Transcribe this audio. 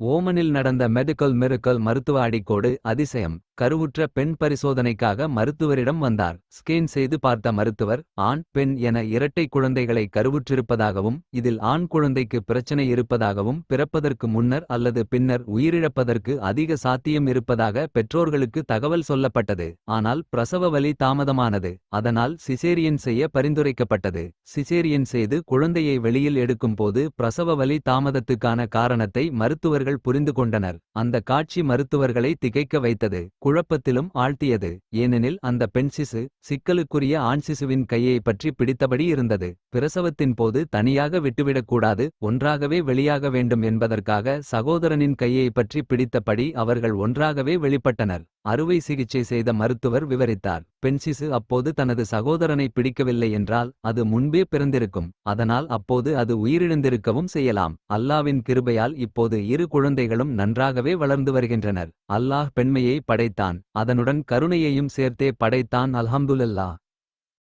ஓமனில் நடந்த medical miracle மருத்துவ அடிக்கோடு அதிசயம். கருவுற்ற பெண் பரிசோதனைக்காக மருத்துவரிடம் வந்தார். ஸ்கேன் செய்து பார்த்த மருத்துவர் ஆண் பெண் என இரட்டை குழந்தைகளை கருவுற்றிருப்பதாகவும் இதில் ஆண் குழந்தைக்கு பிரச்சனை இருப்பதாகவும் பிறப்பதற்கு முன்னர் அல்லது பின்னர் உயிரிழப்பதற்கு அதிக சாத்தியம் இருப்பதாக பெற்றோர்களுக்கு தகவல் சொல்லப்பட்டது. ஆனால் பிரசவ வலி தாமதமானது. அதனால் சிசேரியன் செய்ய பரிந்துரைக்கப்பட்டது. சிசேரியன் செய்து குழந்தையை வெளியில் எடுக்கும் போது பிரசவ வலி தாமதத்துக்கான காரணத்தை மருத்துவர்கள் புரிந்து கொண்டனர். அந்த காட்சி மருத்துவர்களை திகைக்க வைத்தது. குழப்பத்திலும் ஆழ்த்தியது. ஏனெனில் அந்த பெண் சிசு சிக்கலுக்குரிய ஆண் சிசுவின் கையை பற்றி பிடித்தபடி இருந்தது. பிரசவத்தின் போது தனியாக விட்டுவிடக்கூடாது, ஒன்றாகவே வெளியாக வேண்டும் என்பதற்காக சகோதரனின் கையை பற்றி பிடித்தபடி அவர்கள் ஒன்றாகவே வெளிப்பட்டனர். அறுவை சிகிச்சை செய்த மருத்துவர் விவரித்தார். பெண் சிசு அப்போது தனது சகோதரனை பிடிக்கவில்லை என்றால் அது முன்பே பிறந்திருக்கும். அதனால் அப்போது அது உயிரிழந்திருக்கவும் செய்யலாம். அல்லாவின் கிருபையால் இப்போது இரு குழந்தைகளும் நன்றாகவே வளர்ந்து வருகின்றனர். அல்லாஹ் பெண்மையை படைத்தான், அதனுடன் கருணையையும் சேர்த்தே படைத்தான். அல்ஹம்துலில்லாஹ்.